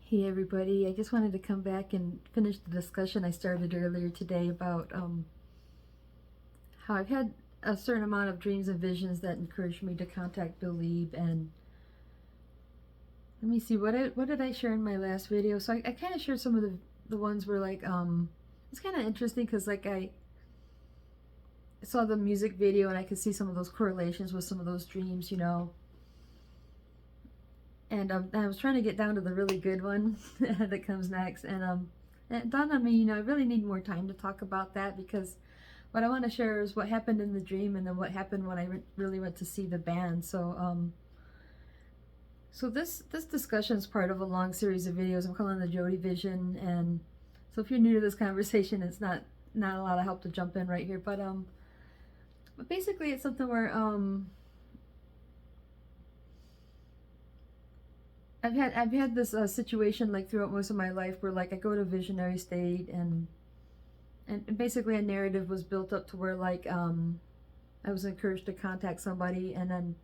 Hey everybody, I just wanted to come back and finish the discussion I started earlier today about how I've had a certain amount of dreams and visions that encouraged me to contact Believe. And let me see, what did I share in my last video? So I kind of shared some of the ones where like it's kind of interesting because like I saw the music video and I could see some of those correlations with some of those dreams, and I was trying to get down to the really good one that comes next, and it dawned on me, I really need more time to talk about that, because what I want to share is what happened in the dream and then what happened when I really went to see the band. So this discussion is part of a long series of videos I'm calling the JodyVision, and so if you're new to this conversation, it's not a lot of help to jump in right here, but basically it's something where I've had this situation like throughout most of my life where like I go to a visionary state, and basically a narrative was built up to where like I was encouraged to contact somebody, and then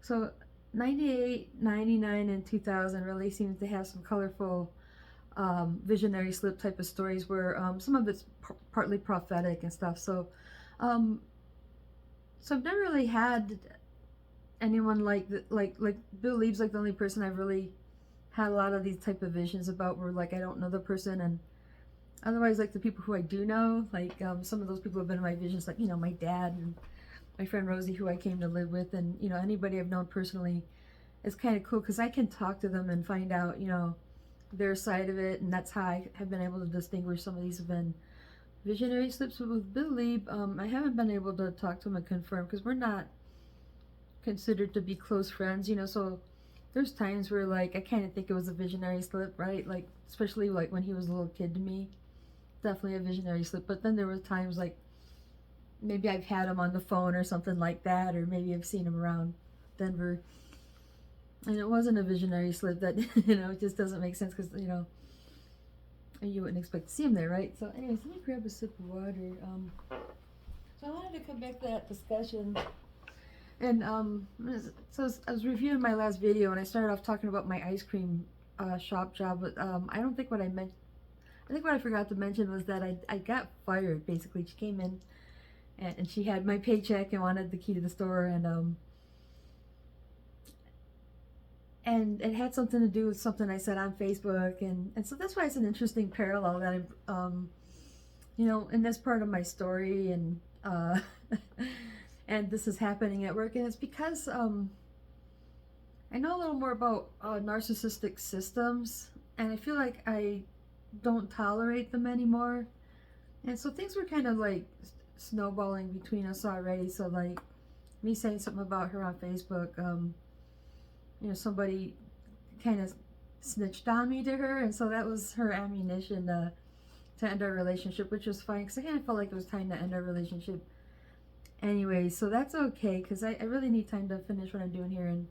so 98, 99, and 2000 really seems to have some colorful visionary slip type of stories where some of it's partly prophetic and stuff. Um, so I've never really had anyone like Bill Leaves, like the only person I've really had a lot of these type of visions about, where like I don't know the person, and otherwise like the people who I do know, like some of those people have been in my visions, like my dad and my friend Rosie, who I came to live with, and anybody I've known personally. It's kind of cool because I can talk to them and find out their side of it, and that's how I have been able to distinguish some of these have been visionary slips. But with Bill Lieb, I haven't been able to talk to him and confirm, because we're not considered to be close friends, so there's times where like I kind of think it was a visionary slip, right? Like especially like when he was a little kid to me, definitely a visionary slip. But then there were times like maybe I've had him on the phone or something like that, or maybe I've seen him around Denver and it wasn't a visionary slip. That it just doesn't make sense, because you wouldn't expect to see him there, right? So anyways, let me grab a sip of water. So I wanted to come back to that discussion. And so I was reviewing my last video, and I started off talking about my ice cream shop job, but I don't think what I meant. I think what I forgot to mention was that I got fired. Basically, she came in and she had my paycheck and wanted the key to the store, and it had something to do with something I said on Facebook, and so that's why it's an interesting parallel that I'm in this part of my story, and and this is happening at work, and it's because I know a little more about narcissistic systems, and I feel like I don't tolerate them anymore, and so things were kind of like snowballing between us already. So like me saying something about her on Facebook, somebody kind of snitched on me to her, and so that was her ammunition to end our relationship, which was fine because I kind of felt like it was time to end our relationship anyway. So that's okay, because I really need time to finish what I'm doing here. And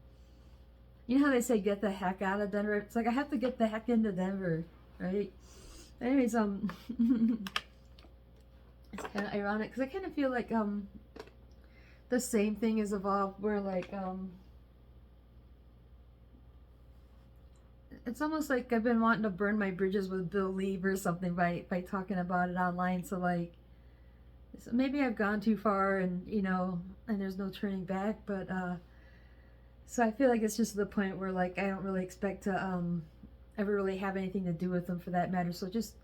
you know how they say get the heck out of Denver? It's like I have to get the heck into Denver, right? Anyways, it's kind of ironic because I kind of feel like the same thing is evolved, where like it's almost like I've been wanting to burn my bridges with Bill Lieb or something by talking about it online. So like, so maybe I've gone too far, and and there's no turning back. But so I feel like it's just to the point where like I don't really expect to ever really have anything to do with them, for that matter. So just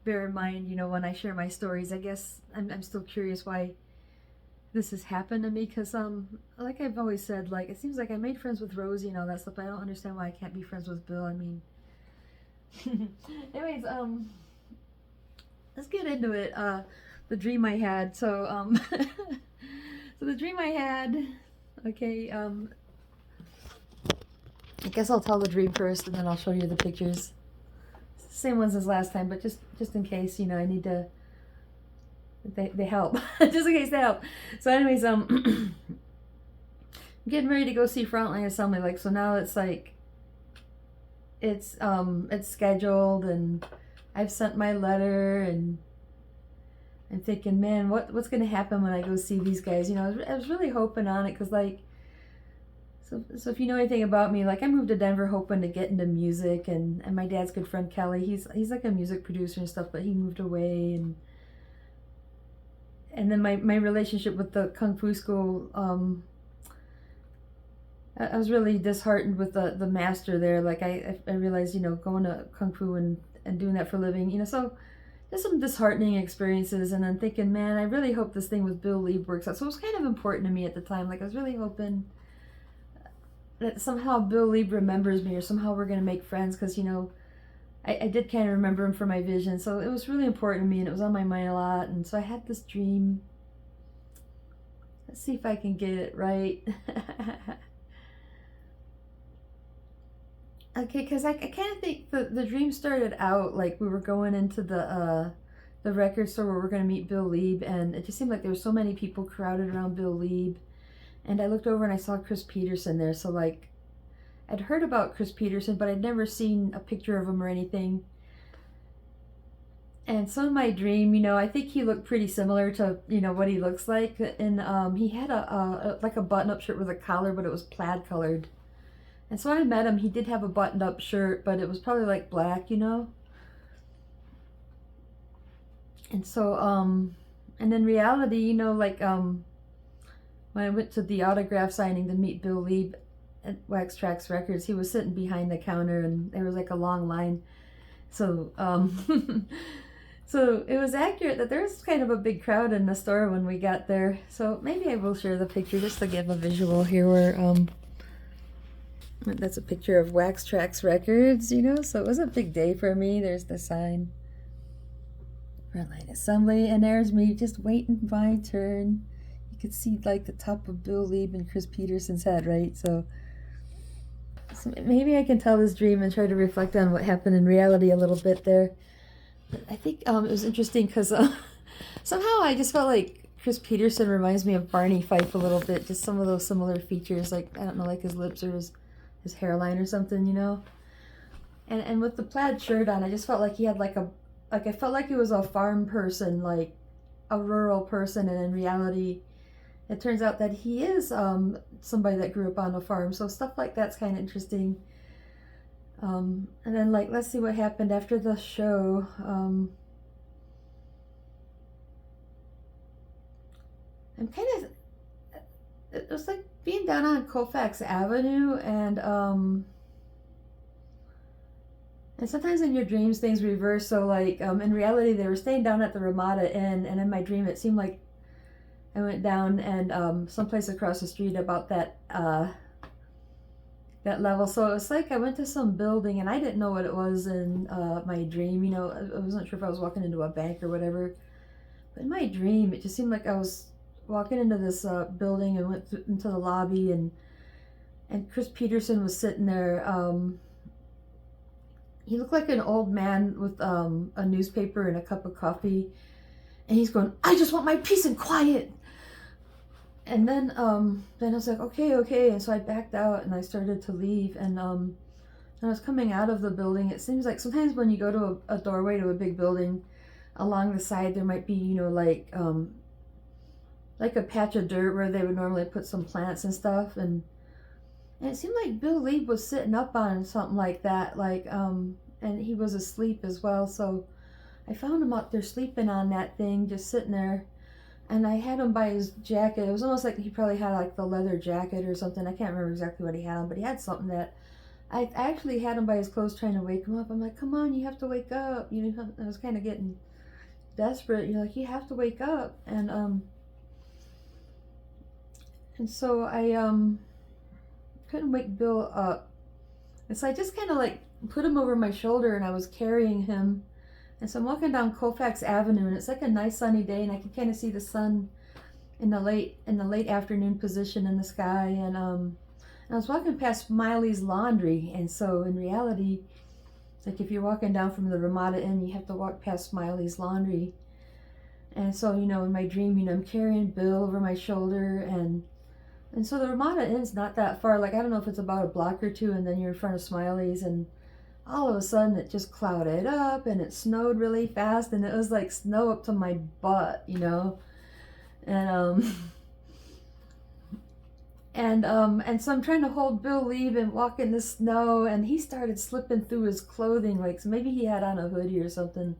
bear in mind, when I share my stories, I guess I'm still curious why this has happened to me, because like I've always said, like it seems like I made friends with Rosie and all that stuff, but I don't understand why I can't be friends with Bill. I mean, anyways, let's get into it. The dream I had. So so the dream I had, okay, I guess I'll tell the dream first, and then I'll show you the pictures. Same ones as last time, but just in case, I need to. They help. Just in case they help. So anyways, I'm getting ready to go see Frontline Assembly. Like, so now it's like it's scheduled, and I've sent my letter, and I'm thinking, man, what's gonna happen when I go see these guys? I was really hoping on it, because like So if you know anything about me, like I moved to Denver hoping to get into music, and my dad's good friend Kelly, he's like a music producer and stuff, but he moved away, and then my relationship with the Kung Fu school, I was really disheartened with the master there. Like I realized, going to Kung Fu and doing that for a living, so there's some disheartening experiences, and I'm thinking, man, I really hope this thing with Bill Lieb works out. So it was kind of important to me at the time. Like I was really hoping that somehow Bill Lieb remembers me, or somehow we're gonna make friends, because I did kind of remember him for my vision. So it was really important to me, and it was on my mind a lot. And so I had this dream. Let's see if I can get it right. Okay, because I kind of think the dream started out like we were going into the record store where we're going to meet Bill Lieb, and it just seemed like there were so many people crowded around Bill Lieb. And I looked over and I saw Chris Peterson there. So like, I'd heard about Chris Peterson, but I'd never seen a picture of him or anything. And so in my dream, I think he looked pretty similar to, what he looks like. And he had like a button-up shirt with a collar, but it was plaid colored. And so when I met him, he did have a buttoned-up shirt, but it was probably like black, And so, and in reality, like, when I went to the autograph signing to meet Bill Lieb at Wax Trax Records, he was sitting behind the counter, and there was like a long line. So, so it was accurate that there was kind of a big crowd in the store when we got there. So maybe I will share the picture just to give a visual here where, that's a picture of Wax Trax Records, so it was a big day for me. There's the sign. Frontline Assembly, and there's me just waiting my turn. You could see like the top of Bill Lieb and Chris Peterson's head, right? So maybe I can tell this dream and try to reflect on what happened in reality a little bit there. But I think it was interesting because somehow I just felt like Chris Peterson reminds me of Barney Fife a little bit. Just some of those similar features, like, I don't know, like his lips or his hairline or something, And with the plaid shirt on, I just felt like he had I felt like he was a farm person, like a rural person, and in reality, it turns out that he is somebody that grew up on a farm. So stuff like that's kind of interesting. And then, like, let's see what happened after the show. I'm kind of, it was like being down on Colfax Avenue, and sometimes in your dreams things reverse. So like, in reality, they were staying down at the Ramada Inn, and in my dream it seemed like I went down and someplace across the street about that level. So it was like I went to some building, and I didn't know what it was in my dream. I wasn't sure if I was walking into a bank or whatever. But in my dream, it just seemed like I was walking into this building and went into the lobby, and Chris Peterson was sitting there. He looked like an old man with a newspaper and a cup of coffee, and he's going, "I just want my peace and quiet." And then I was like, okay, and so I backed out and I started to leave, and I was coming out of the building. It seems like sometimes when you go to a doorway to a big building, along the side there might be, like a patch of dirt where they would normally put some plants and stuff, and it seemed like Bill Lieb was sitting up on something like that, and he was asleep as well. So I found him up there sleeping on that thing, just sitting there. And I had him by his jacket. It was almost like he probably had like the leather jacket or something. I can't remember exactly what he had on, but he had something that I actually had him by his clothes trying to wake him up. I'm like, "Come on, you have to wake up." I was kind of getting desperate. Like, "You have to wake up." And so I couldn't wake Bill up. And so I just kind of like put him over my shoulder, and I was carrying him. And so I'm walking down Colfax Avenue, and it's like a nice sunny day, and I can kind of see the sun in the late afternoon position in the sky. And I was walking past Miley's Laundry, and so in reality, like if you're walking down from the Ramada Inn, you have to walk past Miley's Laundry. And so in my dream, I'm carrying Bill over my shoulder, and so the Ramada Inn's not that far. Like, I don't know if it's about a block or two, and then you're in front of Smiley's, and all of a sudden it just clouded up and it snowed really fast, and it was like snow up to my butt, And And so I'm trying to hold Bill Leeb and walk in the snow, and he started slipping through his clothing, like, so maybe he had on a hoodie or something,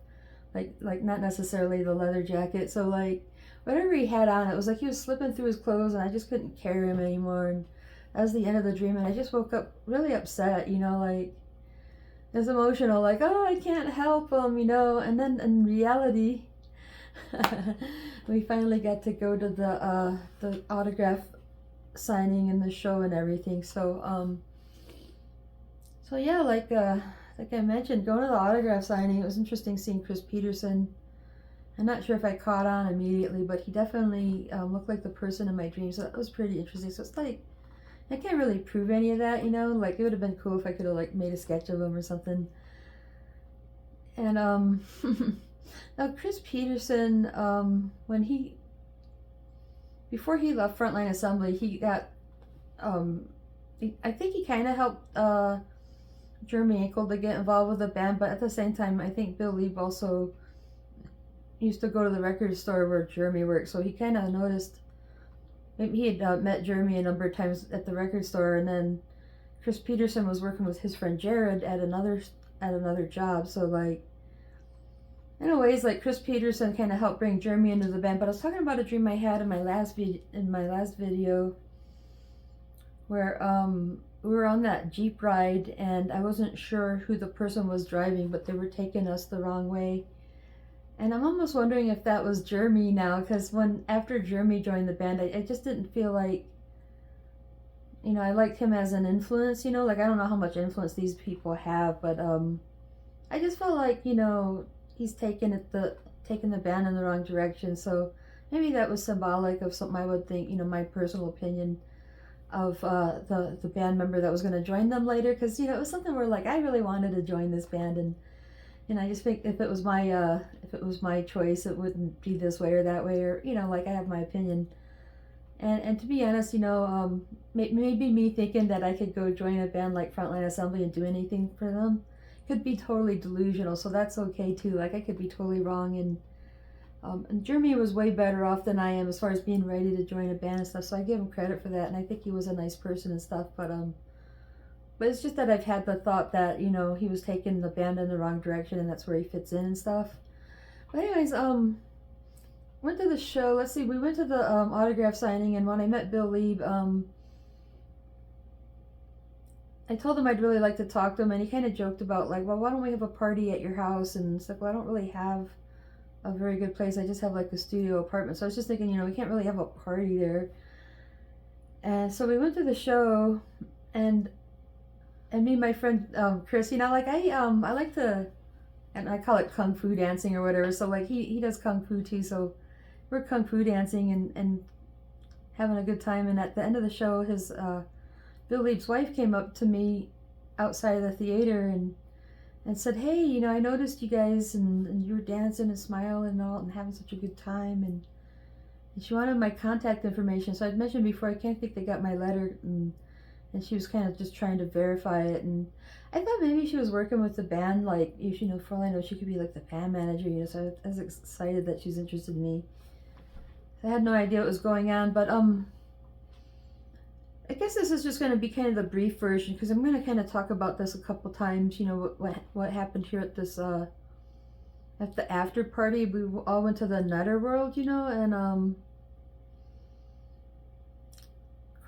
like not necessarily the leather jacket. So like whatever he had on, it was like he was slipping through his clothes, and I just couldn't carry him anymore. And that was the end of the dream, and I just woke up really upset, like it was emotional, like, oh, I can't help him, And then in reality, we finally got to go to the autograph signing and the show and everything. So yeah, like I mentioned, going to the autograph signing, it was interesting seeing Chris Peterson. I'm not sure if I caught on immediately, but he definitely looked like the person in my dreams. So that was pretty interesting. So it's like, I can't really prove any of that, Like, it would have been cool if I could have, like, made a sketch of him or something. And, now Chris Peterson, before he left Frontline Assembly, he got, I think he kind of helped Jeremy Ankle to get involved with the band, but at the same time, I think Bill Leeb also used to go to the record store where Jeremy worked, so he kind of noticed. Maybe he had met Jeremy a number of times at the record store, and then Chris Peterson was working with his friend Jared at another job. So like, in a ways, like Chris Peterson kind of helped bring Jeremy into the band. But I was talking about a dream I had in my last video, where we were on that Jeep ride, and I wasn't sure who the person was driving, but they were taking us the wrong way. And I'm almost wondering if that was Jeremy now, because after Jeremy joined the band, I just didn't feel like, I liked him as an influence, like I don't know how much influence these people have, but I just felt like, he's taken the band in the wrong direction. So maybe that was symbolic of something I would think, my personal opinion of the band member that was going to join them later, because it was something where like I really wanted to join this band, and I just think if it was my choice, it wouldn't be this way or that way, or like I have my opinion. And to be honest, maybe me thinking that I could go join a band like Frontline Assembly and do anything for them could be totally delusional. So that's okay too. Like, I could be totally wrong, and Jeremy was way better off than I am as far as being ready to join a band and stuff. So I give him credit for that, and I think he was a nice person and stuff. But it's just that I've had the thought that, he was taking the band in the wrong direction, and that's where he fits in and stuff. But anyways, went to the show. Let's see, we went to the autograph signing, and when I met Bill Leeb, I told him I'd really like to talk to him, and he kind of joked about, like, well, why don't we have a party at your house? And it's like, well, I don't really have a very good place. I just have, like, a studio apartment. So I was just thinking, we can't really have a party there. And so we went to the show, and me and my friend Chris, like I like to, and I call it kung fu dancing or whatever. So like he does kung fu too. So we're kung fu dancing and having a good time. And at the end of the show, his Bill Leeb's wife came up to me outside of the theater and said, hey, I noticed you guys and you were dancing and smiling and all and having such a good time, and she wanted my contact information. So I'd mentioned before, I can't think they got my letter, and she was kind of just trying to verify it. And I thought maybe she was working with the band, like, for all I know, she could be like the band manager, so I was excited that she's interested in me. I had no idea what was going on, but I guess this is just going to be kind of the brief version, because I'm going to kind of talk about this a couple times, what happened here at this, at the after party. We all went to the Netherworld, and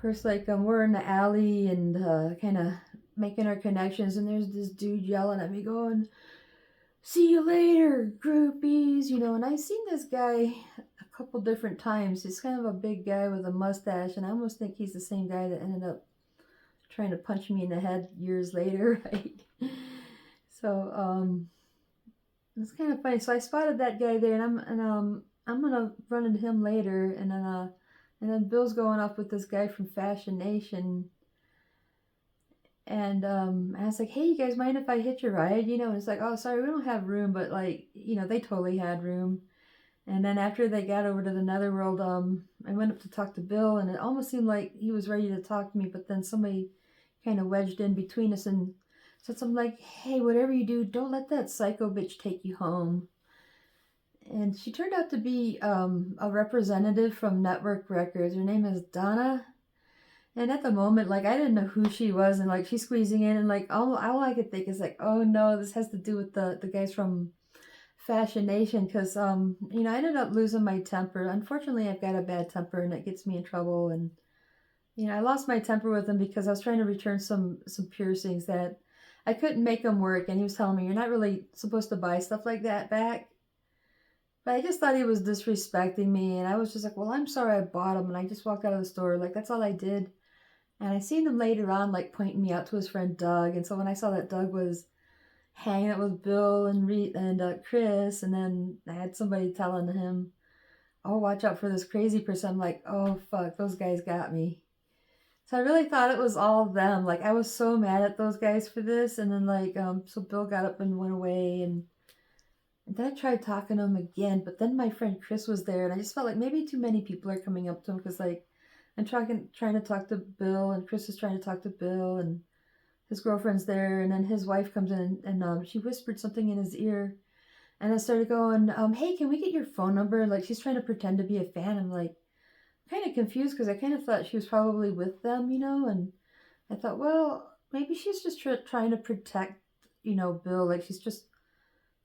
course, like, we're in the alley and kind of making our connections, and there's this dude yelling at me going, see you later, groupies, and I've seen this guy a couple different times. He's kind of a big guy with a mustache, and I almost think he's the same guy that ended up trying to punch me in the head years later, right? So it's kind of funny. So I spotted that guy there, and I'm gonna run into him later, and then Bill's going off with this guy from Fashion Nation. And I was like, hey, you guys mind if I hitch a ride? And it's like, oh, sorry, we don't have room. But, like, they totally had room. And then after they got over to the Netherworld, I went up to talk to Bill. And it almost seemed like he was ready to talk to me. But then somebody kind of wedged in between us and said something like, hey, whatever you do, don't let that psycho bitch take you home. And she turned out to be a representative from Network Records. Her name is Donna. And at the moment, like, I didn't know who she was, and like she's squeezing in, and like all I could think is like, oh no, this has to do with the guys from Fashion Nation, because I ended up losing my temper. Unfortunately, I've got a bad temper, and it gets me in trouble. And I lost my temper with him because I was trying to return some piercings that I couldn't make them work, and he was telling me you're not really supposed to buy stuff like that back. But I just thought he was disrespecting me, and I was just like, well, I'm sorry I bought them, and I just walked out of the store. Like, that's all I did. And I seen him later on, like, pointing me out to his friend Doug. And so when I saw that Doug was hanging out with Bill and Chris, and then I had somebody telling him, oh, watch out for this crazy person. I'm like, oh, fuck, those guys got me. So I really thought it was all them. Like, I was so mad at those guys for this. And then, like, so Bill got up and went away. And then I tried talking to him again, but then my friend Chris was there, and I just felt like maybe too many people are coming up to him, because, like, I'm trying to talk to Bill, and Chris is trying to talk to Bill, and his girlfriend's there, and then his wife comes in, and she whispered something in his ear, and I started going, hey, can we get your phone number? Like, she's trying to pretend to be a fan. I'm like, kind of confused, because I kind of thought she was probably with them, and I thought, well, maybe she's just trying to protect, Bill. Like, she's just,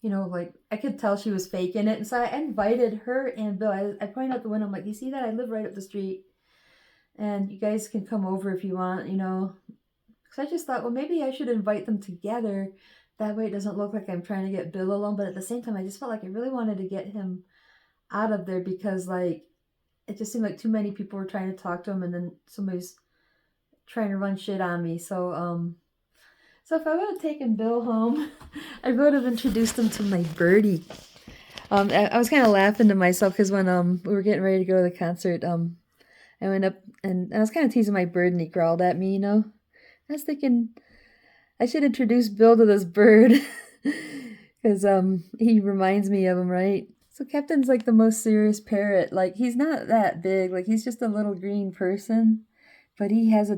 like, I could tell she was faking it. And so I invited her and Bill. I pointed out the window. I'm like, you see that? I live right up the street, and you guys can come over if you want, Because I just thought, well, maybe I should invite them together. That way it doesn't look like I'm trying to get Bill alone. But at the same time, I just felt like I really wanted to get him out of there, because, like, it just seemed like too many people were trying to talk to him, and then somebody's trying to run shit on me. So if I would have taken Bill home, I would have introduced him to my birdie. I was kind of laughing to myself, because when we were getting ready to go to the concert, I went up and I was kind of teasing my bird, and he growled at me, I was thinking I should introduce Bill to this bird, because he reminds me of him, right? So Captain's like the most serious parrot. Like, he's not that big. Like, he's just a little green person, but he has a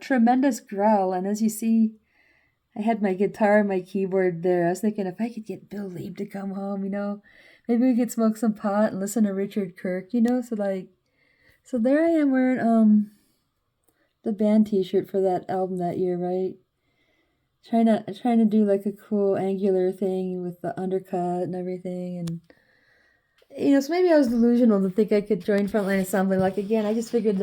tremendous growl. And as you see, I had my guitar and my keyboard there. I was thinking, if I could get Bill Lieb to come home, maybe we could smoke some pot and listen to Richard Kirk, So there I am wearing the band T-shirt for that album that year, right? Trying to do like a cool angular thing with the undercut and everything, and so maybe I was delusional to think I could join Frontline Assembly. Like, again, I just figured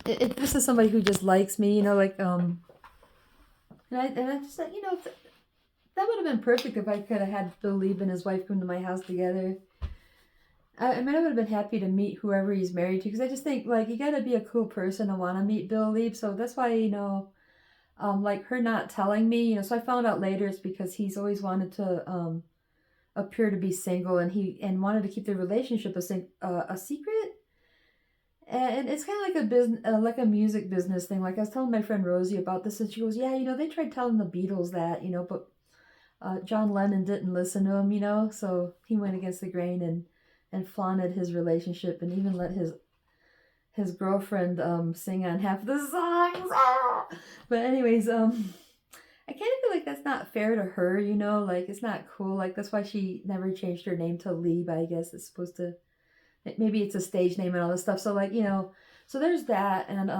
if this is somebody who just likes me, like and I just thought, that would have been perfect if I could have had Bill Lieb and his wife come to my house together. I would have been happy to meet whoever he's married to, because I just think, like, you got to be a cool person to want to meet Bill Lieb. So that's why, like, her not telling me, so I found out later it's because he's always wanted to appear to be single, and wanted to keep their relationship a secret. And it's kind of like a business, like a music business thing. Like, I was telling my friend Rosie about this, and she goes, yeah, they tried telling the Beatles that, but John Lennon didn't listen to him, so he went against the grain and flaunted his relationship, and even let his girlfriend sing on half of the songs. Ah! But anyways, I kind of feel like that's not fair to her, like, it's not cool. Like, that's why she never changed her name to Lieb. I guess it's supposed to, maybe it's a stage name and all this stuff. So, like, so there's that. And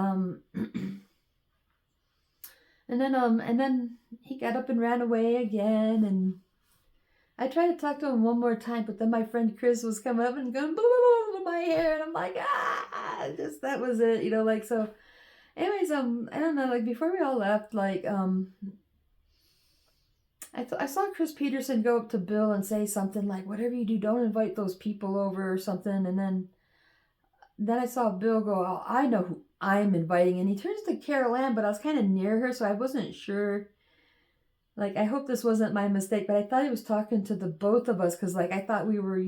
and then he got up and ran away again, and I tried to talk to him one more time, but then my friend Chris was coming up and going, blah, blah, blah, my hair, and I'm like, just, that was it, like. So anyways, I don't know, like, before we all left, like, I saw Chris Peterson go up to Bill and say something like, whatever you do, don't invite those people over, or something. And then I saw Bill go, oh, I know who I'm inviting. And he turns to Carol Ann, but I was kind of near her, so I wasn't sure. Like, I hope this wasn't my mistake, but I thought he was talking to the both of us, because, like, I thought we were,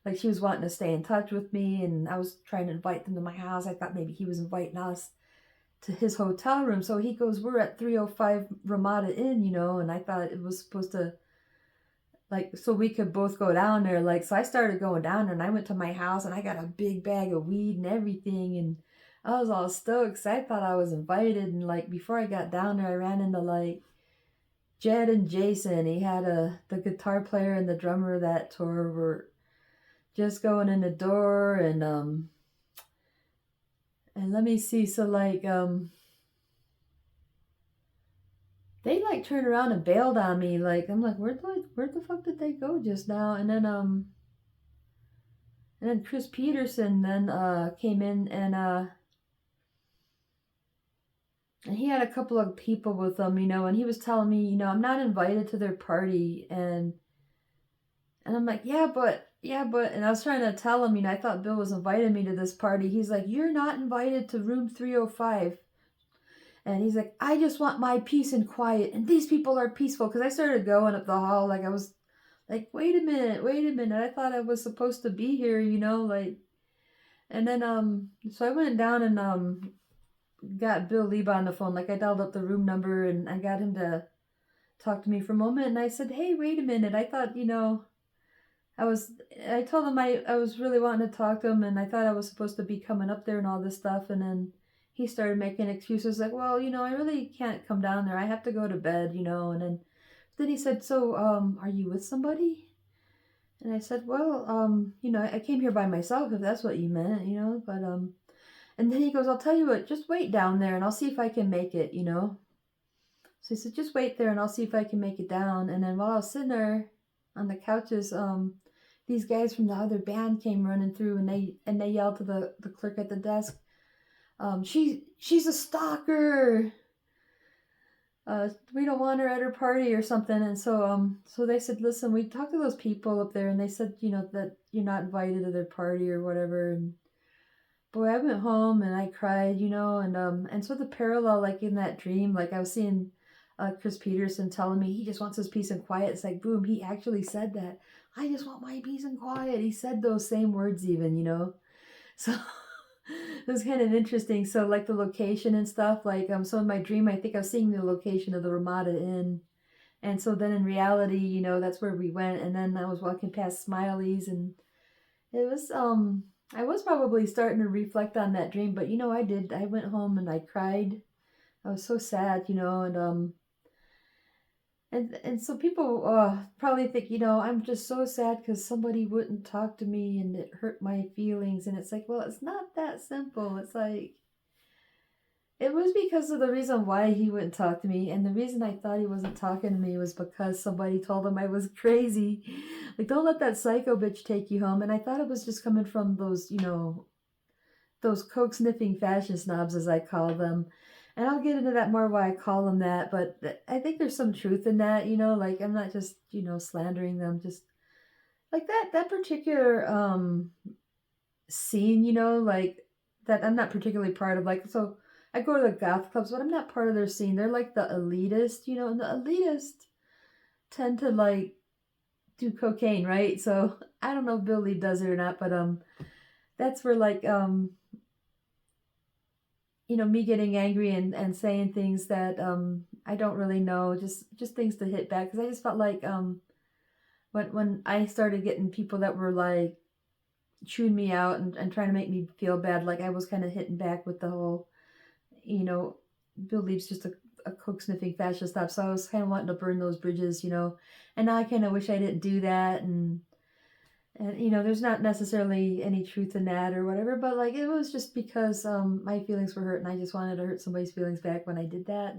like, she was wanting to stay in touch with me, and I was trying to invite them to my house. I thought maybe he was inviting us to his hotel room. So he goes, we're at 305 Ramada Inn, and I thought it was supposed to, like, so we could both go down there. Like, so I started going down there, and I went to my house, and I got a big bag of weed and everything, and I was all stoked, because I thought I was invited. And, like, before I got down there, I ran into, like, Jed and Jason. He had the guitar player and the drummer of that tour were just going in the door, and And let me see, so like they like turned around and bailed on me. Like I'm like, where the fuck did they go just now? And then Chris Peterson then came in and he had a couple of people with him, and he was telling me, I'm not invited to their party, and I'm like, yeah, but, and I was trying to tell him, I thought Bill was inviting me to this party. He's like, you're not invited to room 305. And he's like, I just want my peace and quiet, and these people are peaceful. Because I started going up the hall, like I was like, wait a minute. I thought I was supposed to be here, like, and then, so I went down and, got Bill Lieba on the phone. Like I dialed up the room number and I got him to talk to me for a moment. And I said, hey, wait a minute. I thought, I told him I was really wanting to talk to him, and I thought I was supposed to be coming up there and all this stuff. And then he started making excuses like, well, I really can't come down there. I have to go to bed, and then he said, so, are you with somebody? And I said, well, I came here by myself, if that's what you meant, but, and then he goes, I'll tell you what, just wait down there and I'll see if I can make it, So he said, just wait there and I'll see if I can make it down. And then while I was sitting there on the couches, these guys from the other band came running through, and they yelled to the clerk at the desk, she's a stalker. We don't want her at her party or something. And so they said, listen, we talked to those people up there, and they said, that you're not invited to their party or whatever. And boy, I went home and I cried, and so the parallel, like in that dream, like I was seeing Chris Peterson telling me he just wants his peace and quiet. It's like, boom, he actually said that. I just want my peace and quiet. He said those same words even, So it was kind of interesting. So like the location and stuff, like, so in my dream, I think I was seeing the location of the Ramada Inn. And so then in reality, that's where we went. And then I was walking past Smiley's, and it was, I was probably starting to reflect on that dream, but I did. I went home and I cried. I was so sad, and so people probably think, I'm just so sad because somebody wouldn't talk to me and it hurt my feelings. And it's like, well, it's not that simple. It's like, it was because of the reason why he wouldn't talk to me. And the reason I thought he wasn't talking to me was because somebody told him I was crazy. Like, don't let that psycho bitch take you home. And I thought it was just coming from those, those coke sniffing fashion snobs, as I call them. And I'll get into that more why I call them that, but I think there's some truth in that, like I'm not just, slandering them, just like that particular scene, like that I'm not particularly part of. Like, so I go to the goth clubs, but I'm not part of their scene. They're like the elitist, and the elitist tend to like do cocaine, right? So I don't know if Bill Lee does it or not, but that's where like me getting angry and saying things that I don't really know, just things to hit back, because I just felt like when I started getting people that were like chewing me out and trying to make me feel bad, like I was kind of hitting back with the whole, Bill Lee's just a coke sniffing fascist stuff. So I was kind of wanting to burn those bridges, and now I kind of wish I didn't do that. And there's not necessarily any truth in that or whatever, but like it was just because my feelings were hurt, and I just wanted to hurt somebody's feelings back when I did that.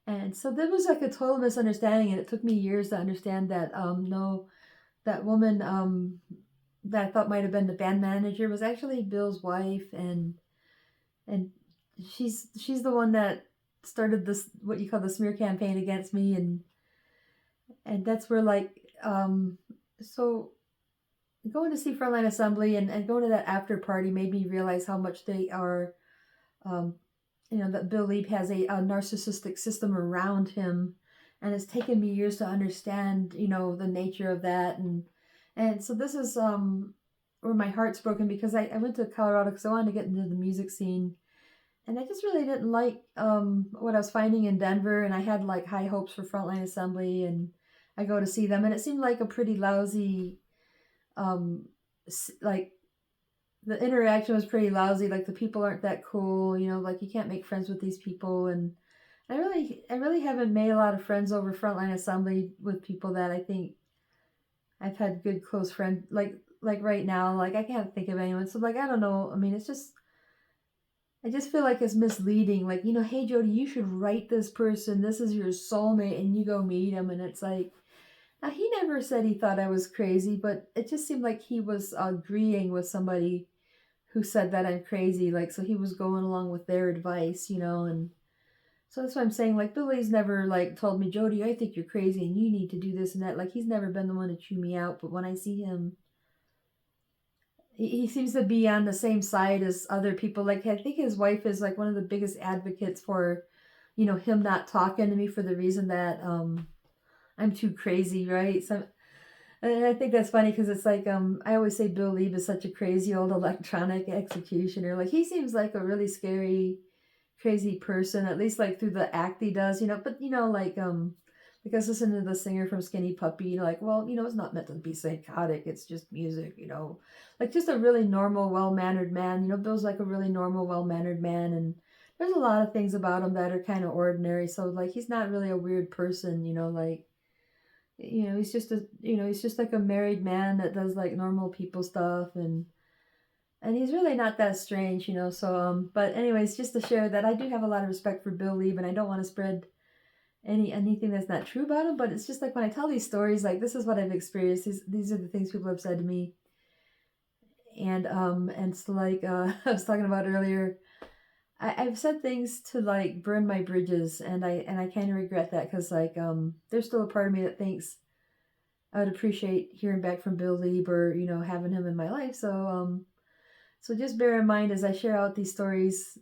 And so there was like a total misunderstanding, and it took me years to understand that no, that woman that I thought might have been the band manager was actually Bill's wife, and she's the one that started this, what you call the smear campaign against me, and that's where like so going to see Frontline Assembly and going to that after party made me realize how much they are, that Bill Lee has a narcissistic system around him, and it's taken me years to understand, the nature of that, and so this is where my heart's broken, because I went to Colorado because I wanted to get into the music scene, and I just really didn't like what I was finding in Denver, and I had like high hopes for Frontline Assembly, and I go to see them, and it seemed like a pretty lousy, like the interaction was pretty lousy. Like the people aren't that cool, like you can't make friends with these people. And I really haven't made a lot of friends over Frontline Assembly with people that I think I've had good close friends, like right now, like I can't think of anyone. So like, I don't know. I mean, it's just, I just feel like it's misleading. Like, hey, Jody, you should write this person. This is your soulmate, and you go meet him. And it's like, now, he never said he thought I was crazy, but it just seemed like he was agreeing with somebody who said that I'm crazy. Like, so he was going along with their advice, and so that's why I'm saying, like, Billy's never, like, told me, Jody, I think you're crazy and you need to do this and that. Like, he's never been the one to chew me out. But when I see him, he seems to be on the same side as other people. Like, I think his wife is, like, one of the biggest advocates for, him not talking to me for the reason that I'm too crazy, right? So, and I think that's funny because it's like, I always say Bill Lieb is such a crazy old electronic executioner. Like, he seems like a really scary, crazy person, at least like through the act he does, but like I was listening to the singer from Skinny Puppy, like, well, it's not meant to be psychotic, it's just music, like just a really normal, well-mannered man. Bill's like a really normal, well-mannered man, and there's a lot of things about him that are kind of ordinary, so like he's not really a weird person, like he's just like a married man that does like normal people stuff, and he's really not that strange, so but anyways, just to share that I do have a lot of respect for Bill Lieb, and I don't want to spread anything that's not true about him, but it's just like when I tell these stories, like this is what I've experienced, these are the things people have said to me, and so like I was talking about earlier, I've said things to like burn my bridges, and I kind of regret that, because like there's still a part of me that thinks I would appreciate hearing back from Bill Lieb, or having him in my life. So just bear in mind as I share out these stories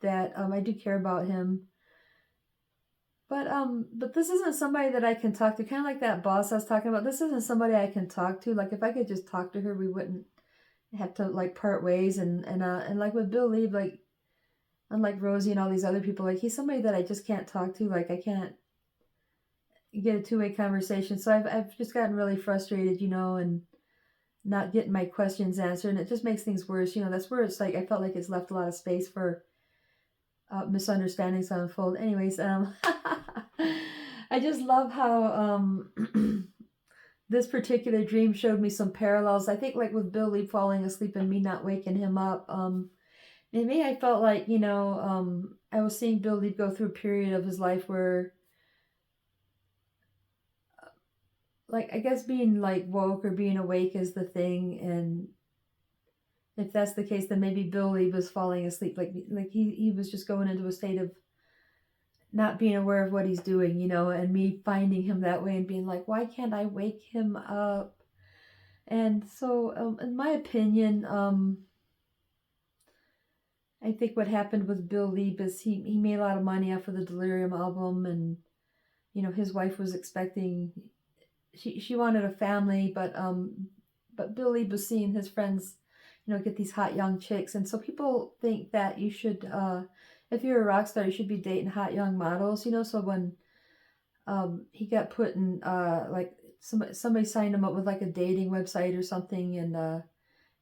that I do care about him. But this isn't somebody that I can talk to. Kind of like that boss I was talking about. This isn't somebody I can talk to. Like if I could just talk to her, we wouldn't have to like part ways. And like with Bill Lieb, like unlike Rosie and all these other people, like he's somebody that I just can't talk to. Like I can't get a two-way conversation. So I've just gotten really frustrated, and not getting my questions answered, and it just makes things worse. That's where it's like I felt like it's left a lot of space for misunderstandings to unfold. Anyways, I just love how this particular dream showed me some parallels. I think like with Billy falling asleep and me not waking him up. And me, I felt like I was seeing Billy go through a period of his life where, like, I guess being like woke or being awake is the thing, and if that's the case, then maybe Billy was falling asleep, like he was just going into a state of not being aware of what he's doing, and me finding him that way and being like, why can't I wake him up? And so, in my opinion, I think what happened with Bill Lieb is he made a lot of money off of the Delirium album, and his wife was expecting, she wanted a family, but Bill Lieb was seeing his friends, get these hot young chicks, and so people think that you should, if you're a rock star, you should be dating hot young models, So when he got put in, like somebody signed him up with like a dating website or something,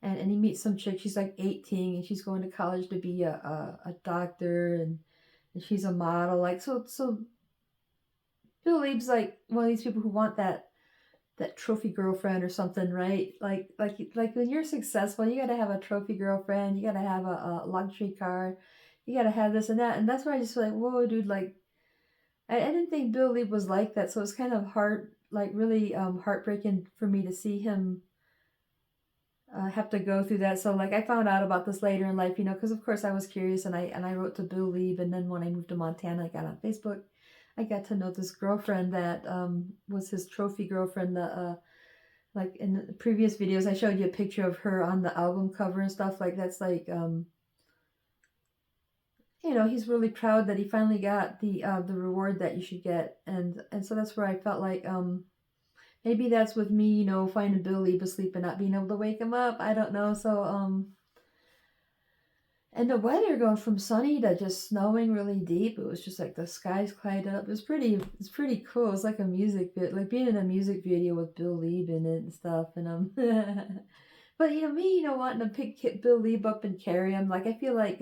and he meets some chick. She's like 18, and she's going to college to be a doctor, and she's a model. Like so Bill Lieb's like one of these people who want that trophy girlfriend or something, right? Like when you're successful, you got to have a trophy girlfriend, you got to have a luxury car, you got to have this and that. And that's why I just feel like, whoa, dude, like I didn't think Bill Lieb was like that. So it's kind of hard, like really heartbreaking for me to see him have to go through that. So like I found out about this later in life, because of course I was curious, and I wrote to Bill Lieb, and then when I moved to Montana, I got on Facebook. I got to know this girlfriend that was his trophy girlfriend. Like in the previous videos, I showed you a picture of her on the album cover and stuff. Like that's like, he's really proud that he finally got the reward that you should get, and so that's where I felt like maybe that's with me, finding Bill Lieb asleep and not being able to wake him up. I don't know. So and the weather going from sunny to just snowing really deep. It was just like the skies clouded up. It's pretty cool. It's like a music video, like being in a music video with Bill Lieb in it and stuff. And but me, wanting to pick Bill Lieb up and carry him. Like I feel like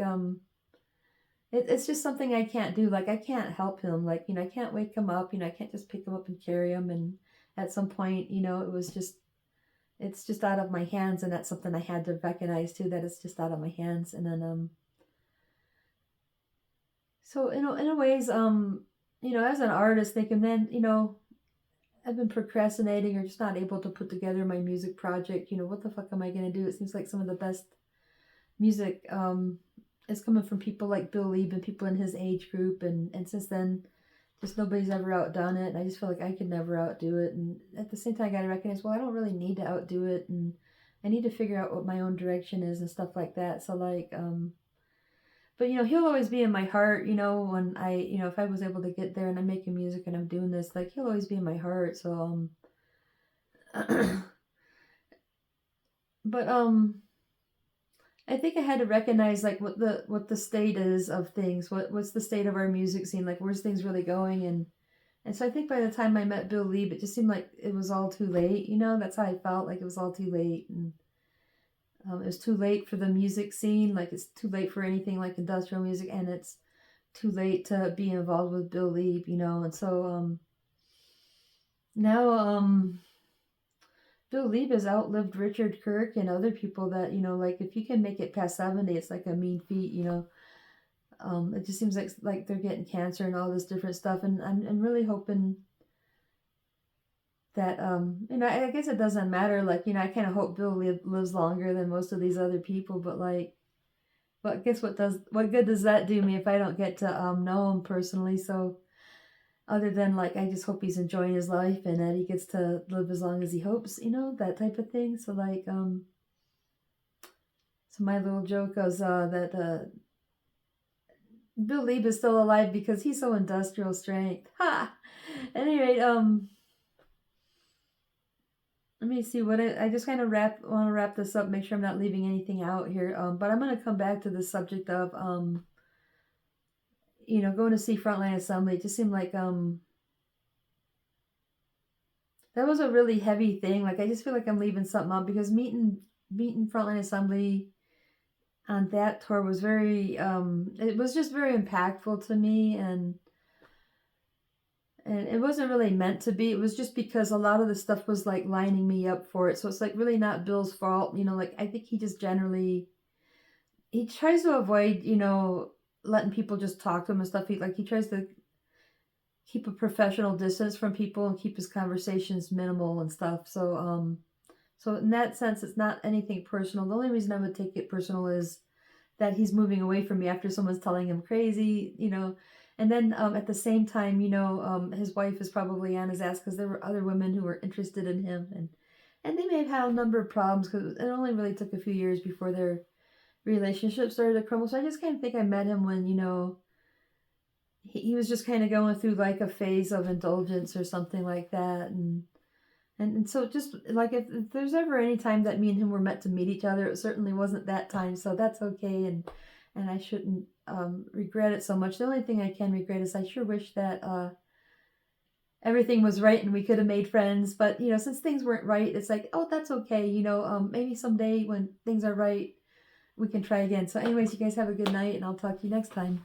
it's just something I can't do. Like I can't help him. Like I can't wake him up. I can't just pick him up and carry him. And at some point, it's just out of my hands, and that's something I had to recognize too, that it's just out of my hands. And then So in a ways, as an artist, thinking, man, I've been procrastinating or just not able to put together my music project. What the fuck am I gonna do? It seems like some of the best music is coming from people like Bill Lieb and people in his age group, and since then, just nobody's ever outdone it. And I just feel like I could never outdo it. And at the same time, I gotta recognize, well, I don't really need to outdo it, and I need to figure out what my own direction is and stuff like that. So like, but he'll always be in my heart. When if I was able to get there and I'm making music and I'm doing this, like he'll always be in my heart. So but I think I had to recognize like what the state is of things. What's the state of our music scene? Like where's things really going? And so I think by the time I met Bill Lieb, it just seemed like it was all too late. That's how I felt, like it was all too late, and it was too late for the music scene. Like it's too late for anything like industrial music, and it's too late to be involved with Bill Lieb. And so now Bill Lieb has outlived Richard Kirk and other people that, like if you can make it past 70, it's like a mean feat. It just seems like they're getting cancer and all this different stuff, and I'm really hoping that I guess it doesn't matter. Like I kind of hope Bill lives longer than most of these other people, but like, but guess what good does that do me if I don't get to know him personally? So other than like, I just hope he's enjoying his life and that he gets to live as long as he hopes, that type of thing. So like, so my little joke was that Bill Lieb is still alive because he's so industrial strength. Ha! At any rate, let me see what I just kind of want to wrap this up, make sure I'm not leaving anything out here. But I'm going to come back to the subject of, going to see Frontline Assembly. It just seemed like, that was a really heavy thing. Like, I just feel like I'm leaving something out because meeting Frontline Assembly on that tour was very, it was just very impactful to me, and it wasn't really meant to be. It was just because a lot of the stuff was like lining me up for it. So it's like really not Bill's fault. Like I think he just generally, he tries to avoid, letting people just talk to him and stuff. He tries to keep a professional distance from people and keep his conversations minimal and stuff. So, so in that sense, it's not anything personal. The only reason I would take it personal is that he's moving away from me after someone's telling him crazy, And then at the same time, his wife is probably on his ass because there were other women who were interested in him, and they may have had a number of problems because it only really took a few years before their relationship started to crumble. So I just kind of think I met him when he was just kind of going through like a phase of indulgence or something like that, and so just like if there's ever any time that me and him were meant to meet each other, it certainly wasn't that time. So that's okay, and I shouldn't regret it so much. The only thing I can regret is I sure wish that everything was right and we could have made friends. But since things weren't right, it's like, oh, that's okay. Maybe someday when things are right, we can try again. So anyways, you guys have a good night, and I'll talk to you next time.